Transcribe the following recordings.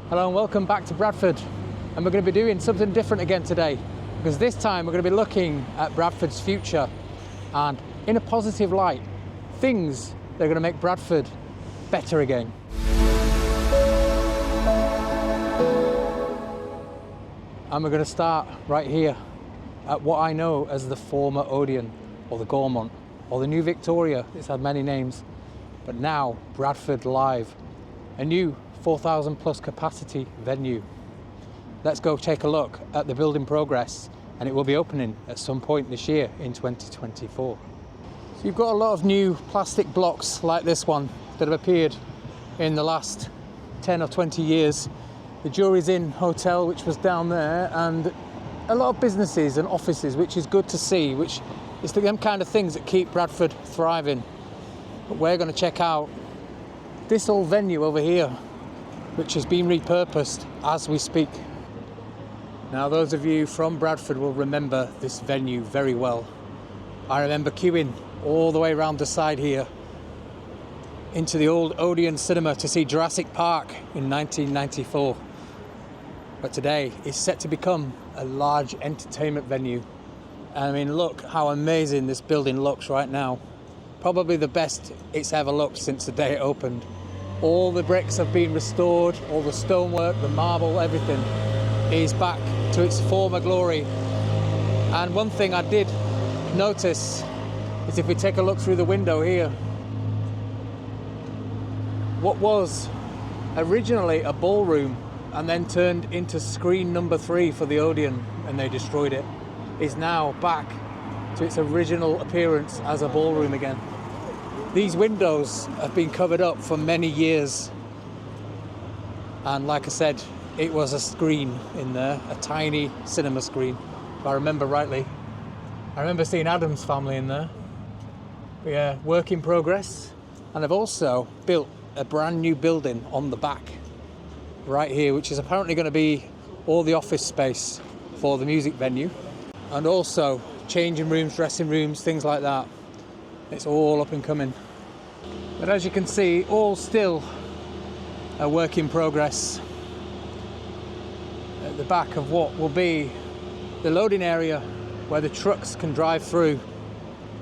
Hello and welcome back to Bradford, and we're going to be doing something different again today, because this time we're going to be looking at Bradford's future and, in a positive light, things that are going to make Bradford better again. And we're going to start right here at what I know as the former Odeon, or the Gaumont, or the new Victoria. It's had many names, but now Bradford Live, a new 4,000 plus capacity venue. Let's go take a look at the building progress, and it will be opening at some point this year in 2024. So you've got a lot of new plastic blocks like this one that have appeared in the last 10 or 20 years. The Jury's Inn Hotel, which was down there, and a lot of businesses and offices, which is good to see, which is the kind of things that keep Bradford thriving. But we're going to check out this old venue over here, which has been repurposed as we speak. Now, those of you from Bradford will remember this venue very well. I remember queuing all the way around the side here into the old Odeon cinema to see Jurassic Park in 1994. But today it's set to become a large entertainment venue. I mean, look how amazing this building looks right now. Probably the best it's ever looked since the day it opened. All the bricks have been restored, all the stonework, the marble, everything is back to its former glory. And one thing I did notice is if we take a look through the window here, what was originally a ballroom and then turned into screen number 3 for the Odeon, and they destroyed it, is now back to its original appearance as a ballroom again. These windows have been covered up for many years, and like I said, it was a screen in there, a tiny cinema screen, if I remember rightly. I remember seeing Adam's Family in there. But yeah, work in progress. And I've also built a brand new building on the back right here, which is apparently going to be all the office space for the music venue, and also changing rooms, dressing rooms, things like that. It's all up and coming. But as you can see, all still a work in progress at the back of what will be the loading area where the trucks can drive through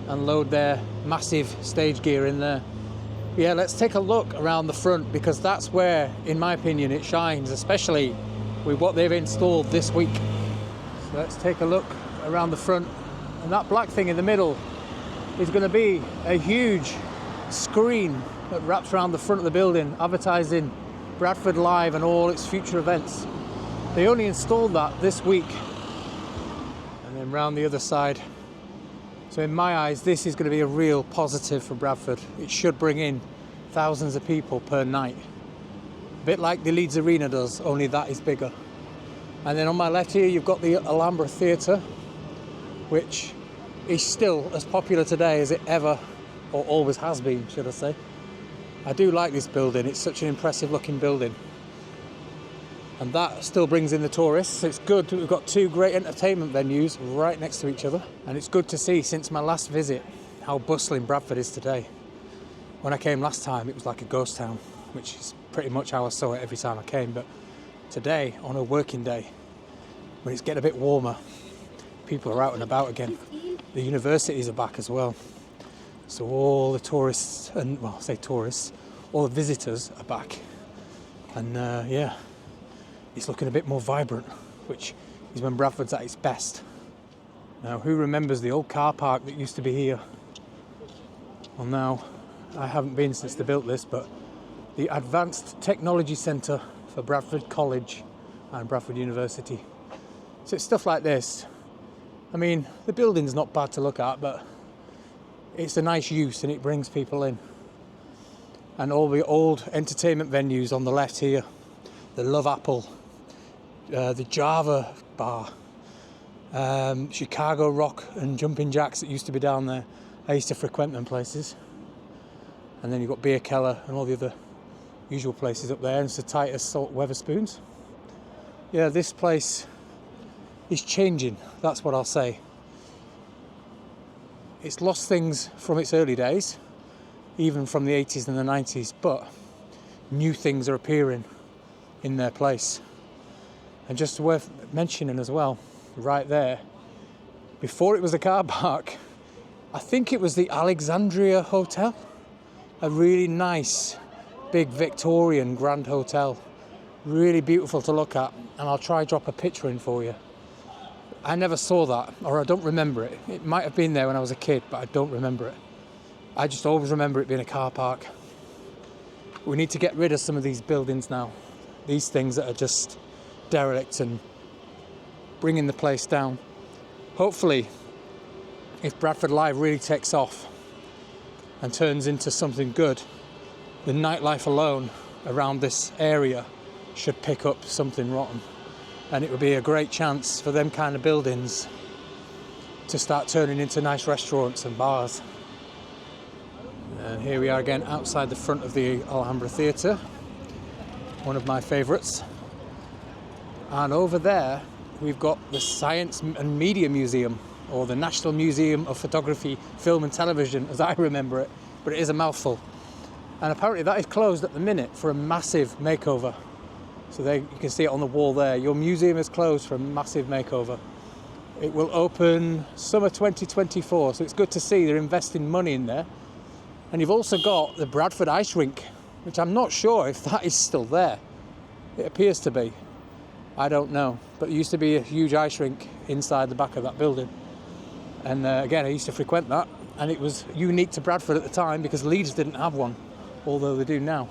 and load their massive stage gear in there. Yeah, let's take a look around the front, because that's where, in my opinion, it shines, especially with what they've installed this week. So let's take a look around the front, and that black thing in the middle is going to be a huge screen that wraps around the front of the building, advertising Bradford Live and all its future events. They only installed that this week. And then round the other side. So in my eyes, this is going to be a real positive for Bradford. It should bring in thousands of people per night. A bit like the Leeds Arena does, only that is bigger. And then on my left here, you've got the Alhambra Theatre, which is still as popular today as it ever, or always has been, should I say. I do like this building. It's such an impressive looking building. And that still brings in the tourists. It's good that we've got two great entertainment venues right next to each other. And it's good to see, since my last visit, how bustling Bradford is today. When I came last time, it was like a ghost town, which is pretty much how I saw it every time I came. But today, on a working day, when it's getting a bit warmer, people are out and about again. The universities are back as well. So all the tourists, and well, I say tourists, all the visitors are back. And yeah, it's looking a bit more vibrant, which is when Bradford's at its best. Now, who remembers the old car park that used to be here? Well, now, I haven't been since they built this, but the Advanced Technology Centre for Bradford College and Bradford University. So it's stuff like this. I mean, the building's not bad to look at, but it's a nice use and it brings people in. And all the old entertainment venues on the left here, the Love Apple, the Java Bar, Chicago Rock and Jumping Jacks that used to be down there. I used to frequent them places. And then you've got Beer Keller and all the other usual places up there, and Sir Titus Salt Weatherspoons. Yeah, this place is changing, that's what I'll say. It's lost things from its early days, even from the 80s and the 90s, but new things are appearing. in their place. And just worth mentioning as well, right there, before it was a car park, I think it was the Alexandria Hotel, a really nice big Victorian grand hotel, really beautiful to look at, and I'll try drop a picture in for you. I never saw that, or I don't remember it. It might have been there when I was a kid, but I don't remember it. I just always remember it being a car park. We need to get rid of some of these buildings now, these things that are just derelict and bringing the place down. Hopefully, if Bradford Live really takes off and turns into something good, the nightlife alone around this area should pick up something rotten. And it would be a great chance for them kind of buildings to start turning into nice restaurants and bars. And here we are again outside the front of the Alhambra Theatre, one of my favourites. And over there we've got the Science and Media Museum, or the National Museum of Photography, Film and Television, as I remember it, but it is a mouthful. And apparently that is closed at the minute for a massive makeover. So there, you can see it on the wall there. Your museum is closed for a massive makeover. It will open summer 2024, so it's good to see they're investing money in there. And you've also got the Bradford Ice Rink, which I'm not sure if that is still there. It appears to be. I don't know. But there used to be a huge ice rink inside the back of that building. And again, I used to frequent that. And it was unique to Bradford at the time because Leeds didn't have one, although they do now.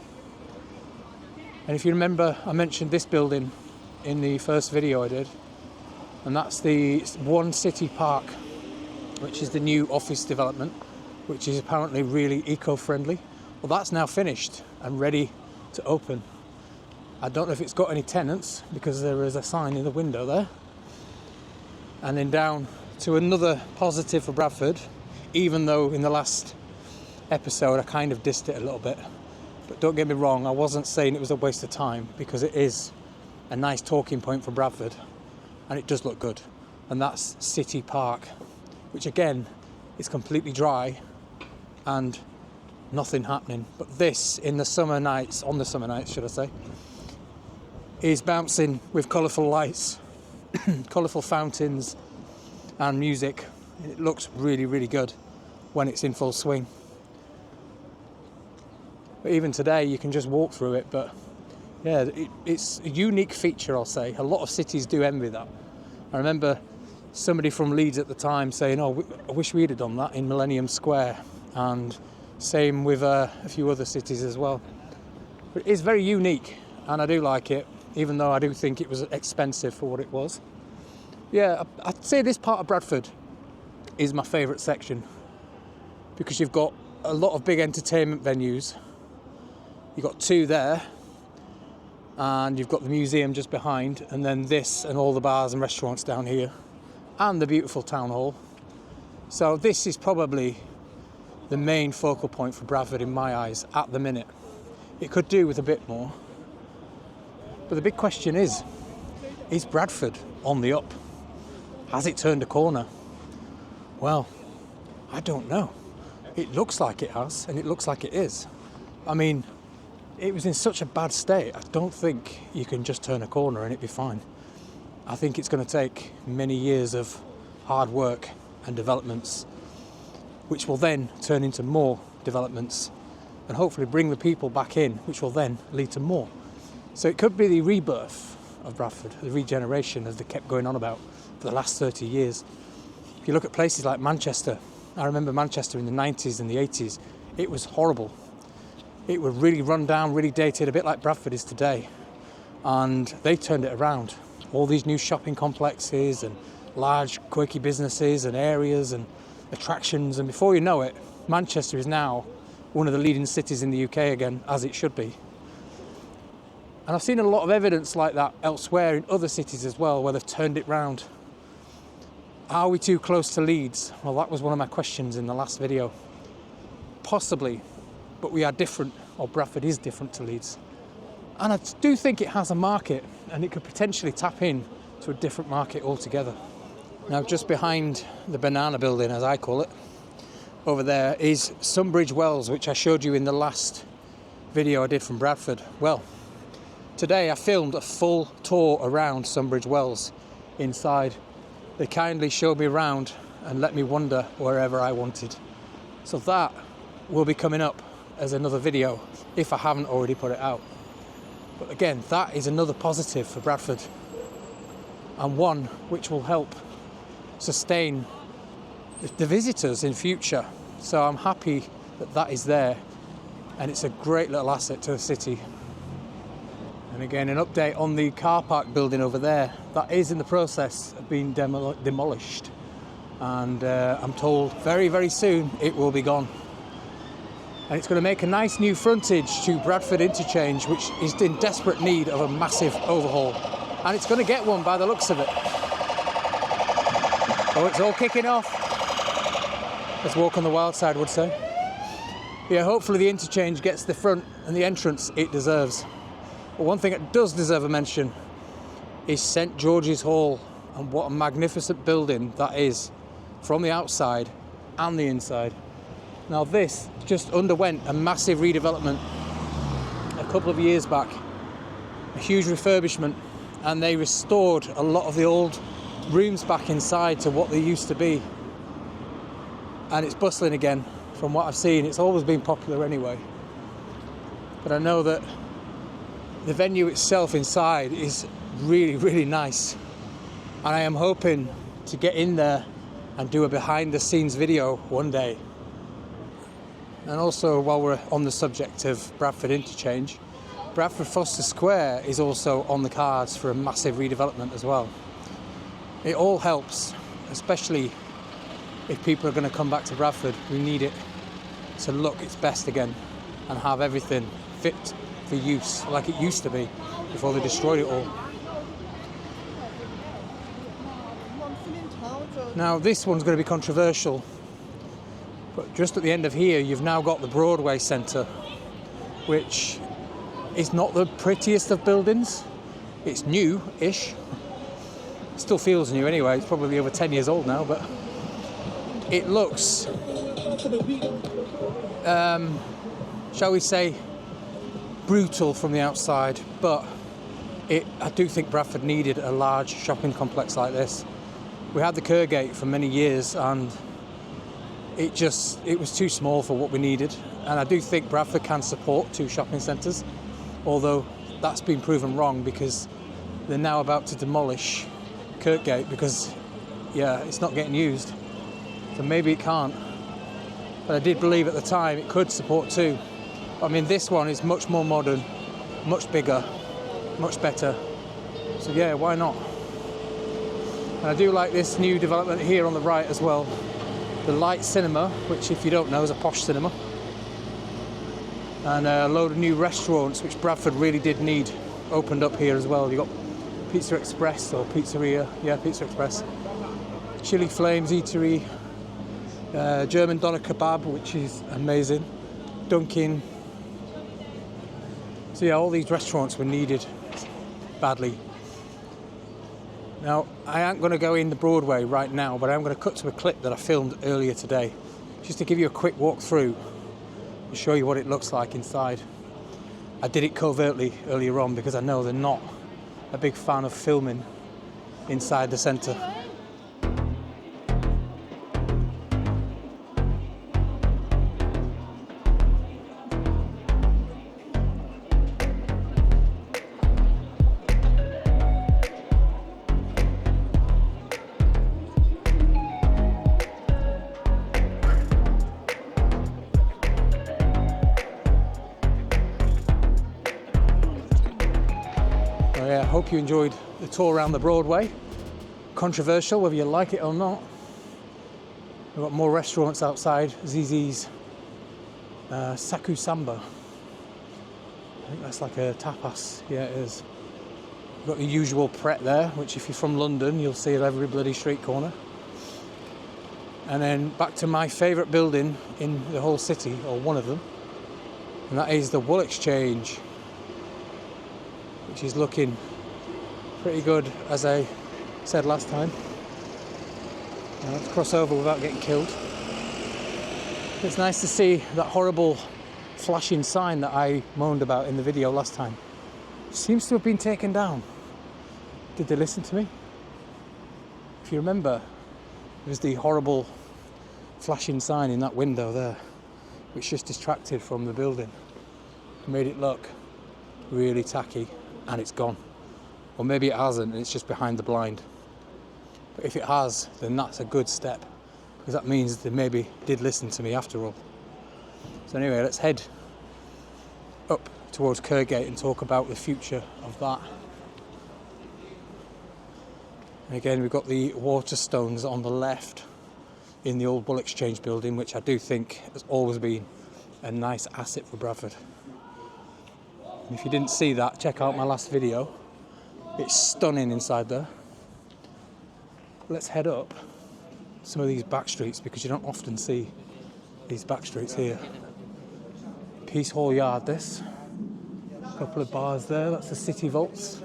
And if you remember, I mentioned this building in the first video I did. And that's the One City Park, which is the new office development, which is apparently really eco-friendly. Well, that's now finished and ready to open. I don't know if it's got any tenants because there is a sign in the window there. And then down to another positive for Bradford, even though in the last episode I kind of dissed it a little bit. But don't get me wrong, I wasn't saying it was a waste of time, because it is a nice talking point for Bradford and it does look good. And that's City Park, which again is completely dry and nothing happening. But this, in the summer nights, on the summer nights should I say, is bouncing with colourful lights, colourful fountains and music. It looks really, really good when it's in full swing. But even today you can just walk through it, but yeah, it's a unique feature, I'll say. A lot of cities do envy that. I remember somebody from Leeds at the time saying, oh, I wish we'd have done that in Millennium Square, and same with a few other cities as well. But it is very unique and I do like it, even though I do think it was expensive for what it was. Yeah, I'd say this part of Bradford is my favourite section, because you've got a lot of big entertainment venues. You've got two there, and you've got the museum just behind, and then this and all the bars and restaurants down here, and the beautiful town hall. So this is probably the main focal point for Bradford in my eyes at the minute. It could do with a bit more. But the big question is Bradford on the up? Has it turned a corner? Well, I don't know. It looks like it has, and it looks like it is. I mean, it was in such a bad state. I don't think you can just turn a corner and it'd be fine. I think it's going to take many years of hard work and developments, which will then turn into more developments and hopefully bring the people back in, which will then lead to more. So it could be the rebirth of Bradford, the regeneration, as they kept going on about for the last 30 years. If you look at places like Manchester, I remember Manchester in the 90s and the 80s, it was horrible. It was really run down, really dated, a bit like Bradford is today. And they turned it around. All these new shopping complexes and large quirky businesses and areas and attractions, and before you know it, Manchester is now one of the leading cities in the UK again, as it should be. And I've seen a lot of evidence like that elsewhere in other cities as well, where they've turned it round. Are we too close to Leeds? Well, that was one of my questions in the last video. Possibly, but we are different, or Bradford is different to Leeds. And I do think it has a market, and it could potentially tap in to a different market altogether. Now, just behind the banana building, as I call it, over there is Sunbridge Wells, which I showed you in the last video I did from Bradford. Well, today I filmed a full tour around Sunbridge Wells inside. They kindly showed me around and let me wander wherever I wanted. So that will be coming up as another video if I haven't already put it out. But again, that is another positive for Bradford, and one which will help sustain the visitors in future. So I'm happy that that is there, and it's a great little asset to the city. And again, an update on the car park building over there. That is in the process of being demolished, and I'm told very, very soon it will be gone. And it's going to make a nice new frontage to Bradford Interchange, which is in desperate need of a massive overhaul. And it's going to get one by the looks of it. Oh, it's all kicking off. Let's walk on the wild side, would say. Yeah, hopefully the interchange gets the front and the entrance it deserves. But one thing it does deserve a mention is St George's Hall, and what a magnificent building that is from the outside and the inside. Now this just underwent a massive redevelopment a couple of years back, a huge refurbishment, and they restored a lot of the old rooms back inside to what they used to be. And it's bustling again from what I've seen. It's always been popular anyway. But I know that the venue itself inside is really, really nice. And I am hoping to get in there and do a behind the scenes video one day. And also, while we're on the subject of Bradford Interchange, Bradford Foster Square is also on the cards for a massive redevelopment as well. It all helps, especially if people are going to come back to Bradford. We need it to look its best again and have everything fit for use like it used to be before they destroyed it all. Now this one's going to be controversial, but just at the end of here you've now got the Broadway Centre, which is not the prettiest of buildings. It's new-ish. It still feels new anyway. It's probably over 10 years old now, but it looks, shall we say, brutal from the outside, but I do think Bradford needed a large shopping complex like this. We had the Highgate for many years, and it was too small for what we needed. And I do think Bradford can support 2 shopping centres, although that's been proven wrong because they're now about to demolish Highgate because, yeah, it's not getting used. So maybe it can't. But I did believe at the time it could support 2. I mean, this one is much more modern, much bigger, much better. So yeah, why not? And I do like this new development here on the right as well. The Light Cinema, which if you don't know is a posh cinema. And a load of new restaurants, which Bradford really did need, opened up here as well. You've got Pizza Express, or Pizzeria, yeah, Pizza Express. Chili Flames Eatery, German Doner Kebab, which is amazing. Dunkin'. So yeah, all these restaurants were needed badly. Now, I aren't going to go in the Broadway right now, but I'm going to cut to a clip that I filmed earlier today, just to give you a quick walk through and show you what it looks like inside. I did it covertly earlier on because I know they're not a big fan of filming inside the centre. I hope you enjoyed the tour around the Broadway. Controversial whether you like it or not. We've got more restaurants outside. Zizi's Saku Samba. I think that's like a tapas. Yeah, it is. We've got the usual Pret there, which if you're from London, you'll see at every bloody street corner. And then back to my favourite building in the whole city, or one of them, and that is the Wool Exchange, which is looking pretty good, as I said last time. Now let's cross over without getting killed. It's nice to see that horrible flashing sign that I moaned about in the video last time. seems to have been taken down. Did they listen to me? If you remember, there was the horrible flashing sign in that window there, which just distracted from the building. It made it look really tacky, and it's gone. Or maybe it hasn't, and it's just behind the blind. But if it has, then that's a good step, because that means they maybe did listen to me after all. So anyway, let's head up towards Highgate and talk about the future of that. And again, we've got the Waterstones on the left in the old Bull Exchange building, which I do think has always been a nice asset for Bradford. And if you didn't see that, check out my last video. It's stunning inside there. Let's head up some of these back streets, because you don't often see these back streets here. Peace Hall Yard, this. A couple of bars there, that's the City Vaults.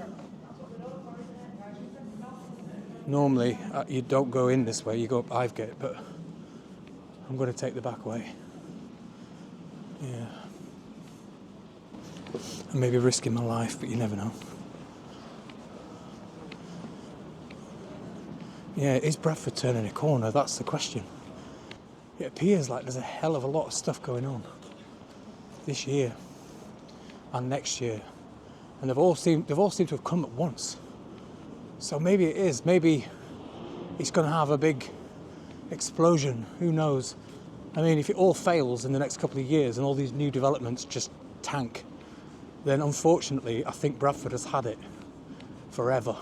Normally you don't go in this way, you go up Highgate, but I'm going to take the back way. Yeah. I may be risking my life, but you never know. Yeah, is Bradford turning a corner? That's the question. It appears like there's a hell of a lot of stuff going on this year and next year, and they've all seemed to have come at once. So maybe it is. Maybe it's going to have a big explosion. Who knows? I mean, if it all fails in the next couple of years and all these new developments just tank, then unfortunately I think Bradford has had it forever.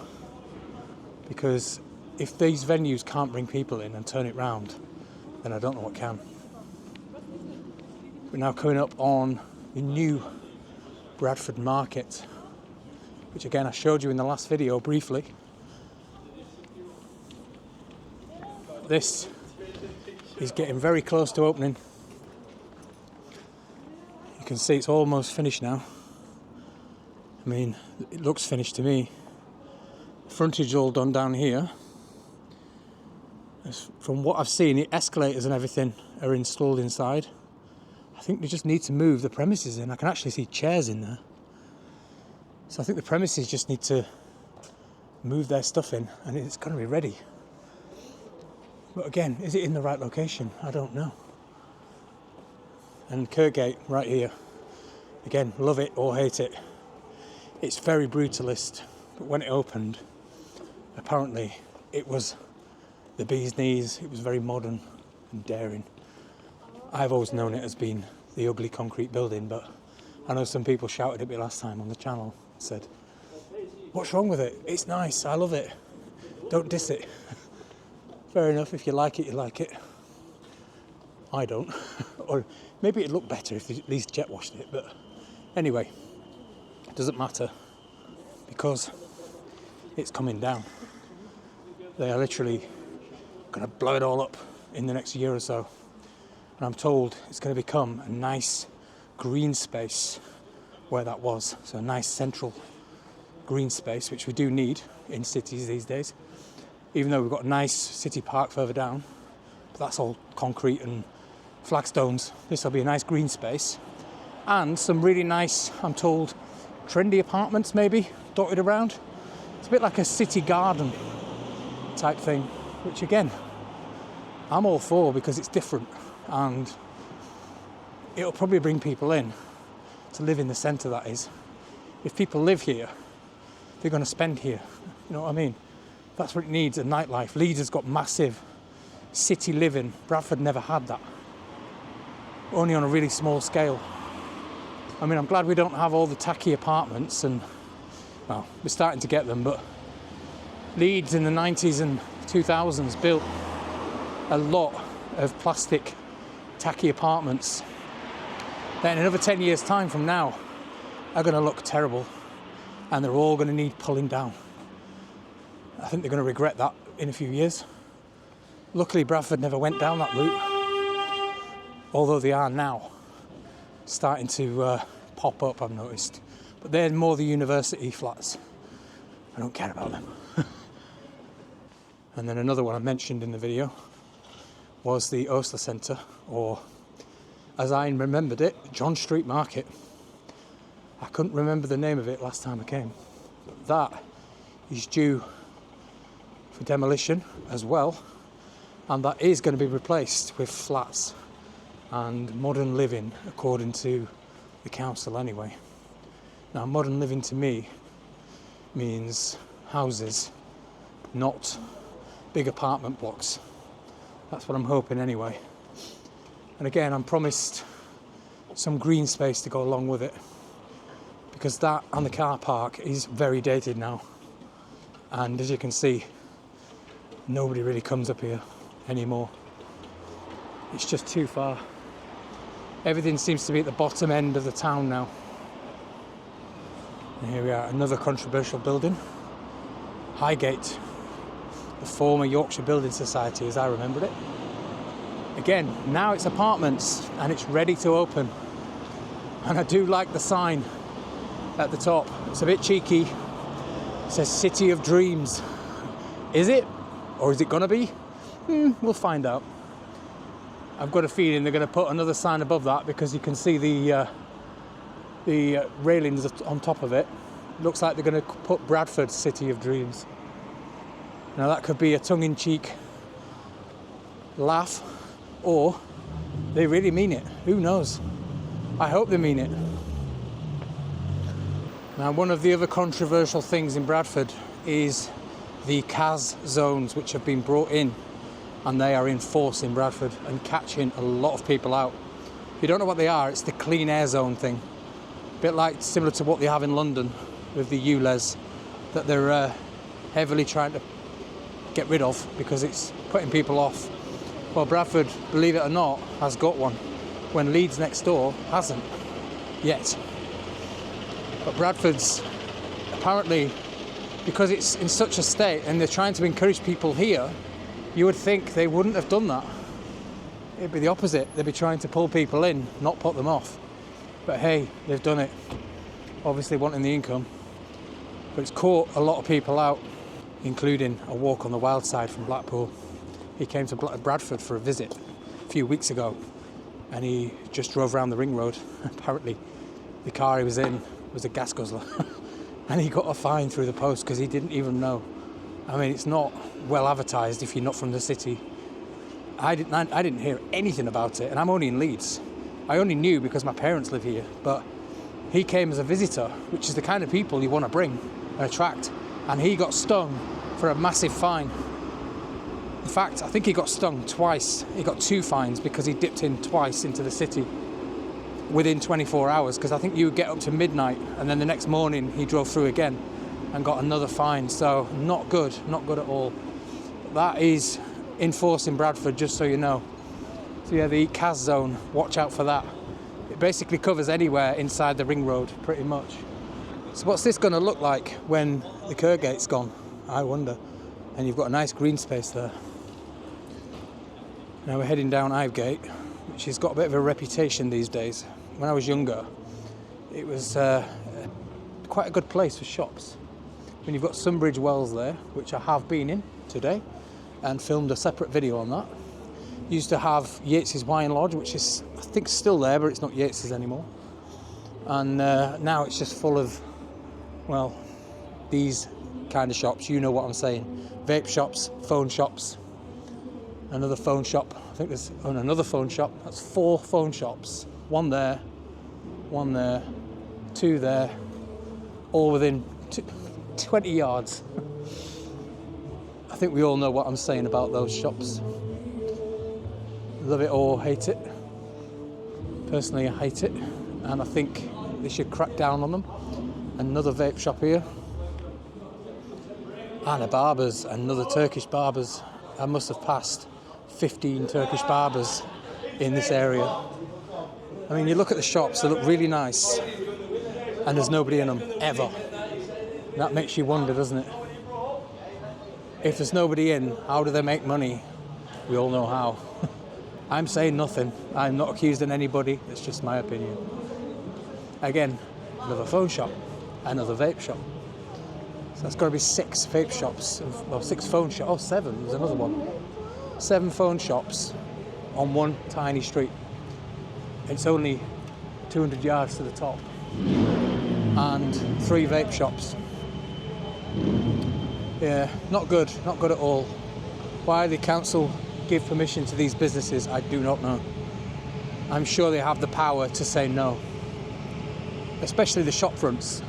Because if these venues can't bring people in and turn it round, then I don't know what can. We're now coming up on the new Bradford Market, which again I showed you in the last video briefly. This is getting very close to opening. You can see it's almost finished now. I mean, it looks finished to me. The frontage all done down here. From what I've seen, the escalators and everything are installed inside. I think they just need to move the premises in. I can actually see chairs in there. So I think the premises just need to move their stuff in and it's going to be ready. But again, is it in the right location? I don't know. And Highgate right here. Again, love it or hate it. It's very brutalist, but when it opened, apparently it was the bee's knees. It was very modern and daring. I've always known it as being the ugly concrete building, but I know some people shouted at me last time on the channel, said, "What's wrong with it? It's nice, I love it. Don't diss it." Fair enough, if you like it, you like it. I don't. Or maybe it'd look better if they at least jet washed it, but anyway, it doesn't matter because it's coming down. They are literally going to blow it all up in the next year or so. And I'm told it's going to become a nice green space where that was. So a nice central green space, which we do need in cities these days. Even though we've got a nice city park further down, but that's all concrete and flagstones. This will be a nice green space. And some really nice, I'm told, trendy apartments maybe dotted around. It's a bit like a city garden type thing, which again, I'm all for because it's different and it'll probably bring people in to live in the centre, that is. If people live here, they're going to spend here, you know what I mean? That's what it needs, a nightlife. Leeds has got massive city living. Bradford never had that. Only on a really small scale. I mean, I'm glad we don't have all the tacky apartments and, well, we're starting to get them, but Leeds in the 90s and 2000s built a lot of plastic tacky apartments that in another 10 years time from now are going to look terrible and they're all going to need pulling down. I think they're going to regret that in a few years. Luckily Bradford never went down that route, although they are now starting to pop up, I've noticed. But they're more the university flats. I don't care about them. And then another one I mentioned in the video was the Osler Centre, or as I remembered it, John Street Market. I couldn't remember the name of it last time I came. But that is due for demolition as well, and that is going to be replaced with flats and modern living, according to the council anyway. Now, modern living to me means houses, not big apartment blocks. That's what I'm hoping anyway. And again, I'm promised some green space to go along with it, because that and the car park is very dated now. And as you can see, nobody really comes up here anymore. It's just too far. Everything seems to be at the bottom end of the town now. And here we are, another controversial building. Highgate, the former Yorkshire Building Society as I remembered it. Again, now it's apartments and it's ready to open. And I do like the sign at the top. It's a bit cheeky. It says City of Dreams. Is it? Or is it gonna be? We'll find out. I've got a feeling they're gonna put another sign above that, because you can see the railings on top of it. Looks like they're gonna put Bradford City of Dreams. Now that could be a tongue-in-cheek laugh, or they really mean it. Who knows? I hope they mean it. Now, one of the other controversial things in Bradford is the CAS zones, which have been brought in, and they are in force in Bradford and catching a lot of people out. If you don't know what they are, it's the clean air zone thing. A bit like similar to what they have in London with the ULEZ, that they're heavily trying to get rid of because it's putting people off. Well, Bradford, believe it or not, has got one, when Leeds next door hasn't yet. But Bradford's apparently, because it's in such a state and they're trying to encourage people here, you would think they wouldn't have done that. It'd be the opposite. They'd be trying to pull people in, not put them off. But hey, they've done it. Obviously wanting the income. But it's caught a lot of people out, including a walk on the wild side from Blackpool. He came to Bradford for a visit a few weeks ago, and he just drove around the ring road. Apparently the car he was in was a gas guzzler and he got a fine through the post because he didn't even know. I mean, it's not well advertised if you're not from the city. I didn't hear anything about it, and I'm only in Leeds. I only knew because my parents live here, but he came as a visitor, which is the kind of people you want to bring and attract, and he got stung for a massive fine. In fact, I think he got stung twice. He got 2 fines because he dipped in twice into the city within 24 hours, because I think you would get up to midnight and then the next morning he drove through again and got another fine. So not good at all. That is in force in Bradford, just so you know. So yeah, the CAS zone, watch out for that. It basically covers anywhere inside the ring road, pretty much. So what's this going to look like when the Highgate's gone? I wonder. And you've got a nice green space there. Now we're heading down Highgate, which has got a bit of a reputation these days. When I was younger, it was quite a good place for shops. When you've got Sunbridge Wells there, which I have been in today and filmed a separate video on that. Used to have Yates's Wine Lodge, which is, I think, still there, but it's not Yates's anymore. And now it's just full of, well, these kind of shops. You know what I'm saying. Vape shops, phone shops, another phone shop. I think there's another phone shop. That's 4 phone shops. 1 there, 2 there, all within 20 yards. I think we all know what I'm saying about those shops. Love it or hate it. Personally, I hate it, and I think they should crack down on them. Another vape shop here. And a barber's, another Turkish barber's. I must have passed 15 Turkish barbers in this area. I mean, you look at the shops, they look really nice, and there's nobody in them, ever. That makes you wonder, doesn't it? If there's nobody in, how do they make money? We all know how. I'm saying nothing. I'm not accusing anybody. It's just my opinion. Again, another phone shop, another vape shop. So that's got to be 6 vape shops, well, 6 phone shops. Oh, 7, there's another one. 7 phone shops on one tiny street. It's only 200 yards to the top. and 3 vape shops. Yeah, not good at all. Why the council give permission to these businesses, I do not know. I'm sure they have the power to say no. Especially the shop fronts.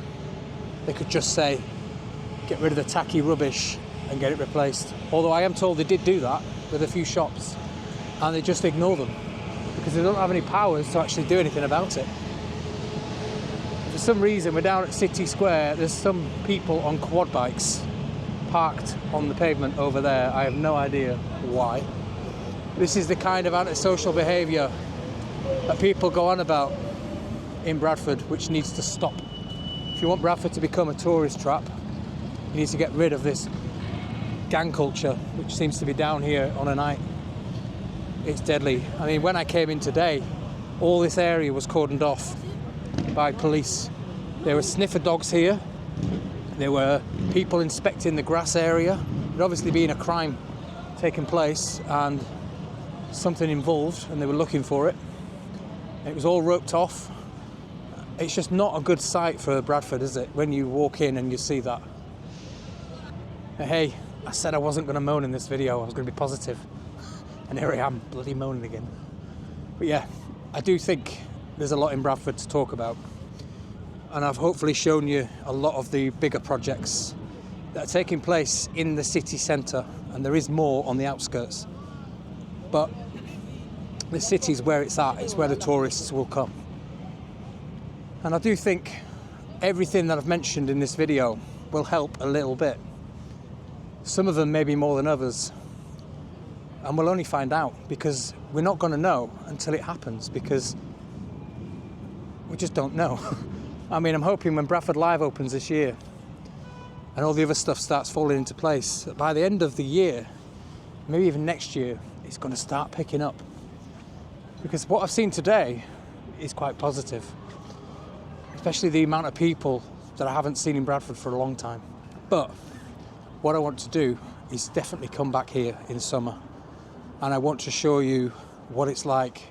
They could just say, get rid of the tacky rubbish and get it replaced. Although I am told they did do that with a few shops, and they just ignore them because they don't have any powers to actually do anything about it. For some reason, we're down at City Square, there's some people on quad bikes parked on the pavement over there. I have no idea why. This is the kind of antisocial behaviour that people go on about in Bradford, which needs to stop. If you want Bradford to become a tourist trap, you need to get rid of this gang culture, which seems to be down here on a night. It's deadly. I mean, when I came in today, all this area was cordoned off by police. There were sniffer dogs here. There were people inspecting the grass area. There'd obviously been a crime taking place and something involved, and they were looking for it. It was all roped off. It's just not a good sight for Bradford, is it, when you walk in and you see that? Hey, I said I wasn't going to moan in this video. I was going to be positive. And here I am, bloody moaning again. But yeah, I do think there's a lot in Bradford to talk about. And I've hopefully shown you a lot of the bigger projects that are taking place in the city centre, and there is more on the outskirts. But the city's where it's at, it's where the tourists will come. And I do think everything that I've mentioned in this video will help a little bit. Some of them maybe more than others. And we'll only find out, because we're not going to know until it happens, because we just don't know. I mean, I'm hoping when Bradford Live opens this year and all the other stuff starts falling into place, that by the end of the year, maybe even next year, it's going to start picking up. Because what I've seen today is quite positive, especially the amount of people that I haven't seen in Bradford for a long time. But what I want to do is definitely come back here in summer, and I want to show you what it's like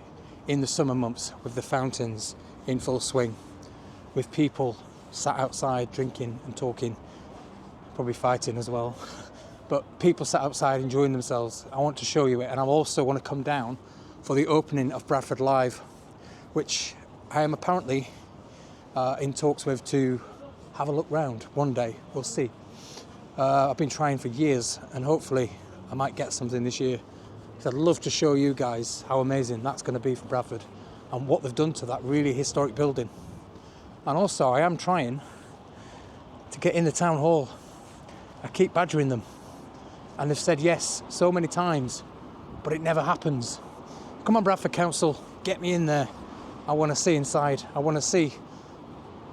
in the summer months with the fountains in full swing, with people sat outside drinking and talking, probably fighting as well, but people sat outside enjoying themselves. I want to show you it, and I also want to come down for the opening of Bradford Live, which I am apparently in talks with to have a look round one day. We'll see. I've been trying for years, and hopefully I might get something this year, because I'd love to show you guys how amazing that's going to be for Bradford and what they've done to that really historic building. And also, I am trying to get in the town hall. I keep badgering them, and they've said yes so many times, but it never happens. Come on, Bradford Council, get me in there. I want to see inside. I want to see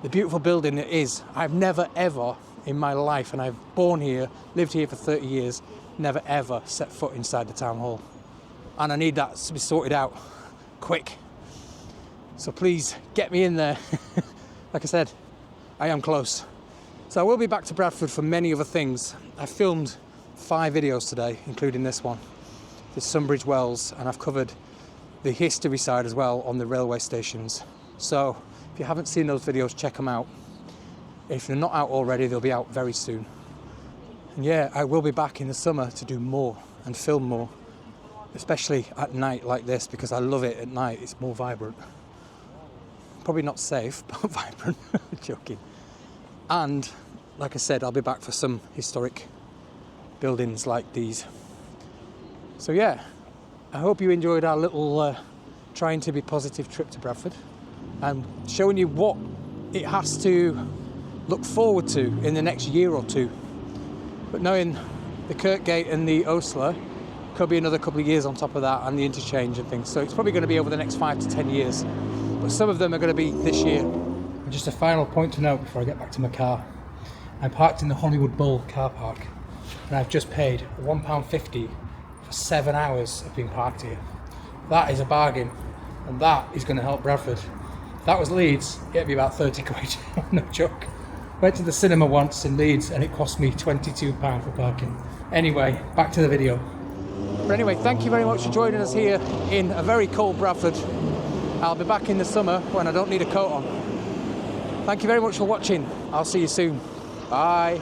the beautiful building it is. I've never ever in my life, and I've born here, lived here for 30 years, never ever set foot inside the town hall. And I need that to be sorted out quick. So please get me in there. Like I said, I am close. So I will be back to Bradford for many other things. I filmed 5 videos today, including this one, the Sunbridge Wells, and I've covered the history side as well on the railway stations. So if you haven't seen those videos, check them out. If they're not out already, they'll be out very soon. And yeah, I will be back in the summer to do more and film more, especially at night like this, because I love it at night. It's more vibrant. Probably not safe, but vibrant. Joking. And like I said, I'll be back for some historic buildings like these. So yeah, I hope you enjoyed our little trying to be positive trip to Bradford, and showing you what it has to look forward to in the next year or two. But knowing the Kirkgate and the Osler, could be another couple of years on top of that, and the interchange and things. So it's probably going to be over the next 5 to 10 years. But some of them are going to be this year. And just a final point to note before I get back to my car. I'm parked in the Hollywood Bowl car park, and I've just paid £1.50 for 7 hours of being parked here. That is a bargain, and that is going to help Bradford. If that was Leeds, it'd be about 30 quid. No joke. Went to the cinema once in Leeds and it cost me £22 for parking. Anyway, back to the video. But anyway, thank you very much for joining us here in a very cold Bradford. I'll be back in the summer when I don't need a coat on. Thank you very much for watching. I'll see you soon. Bye.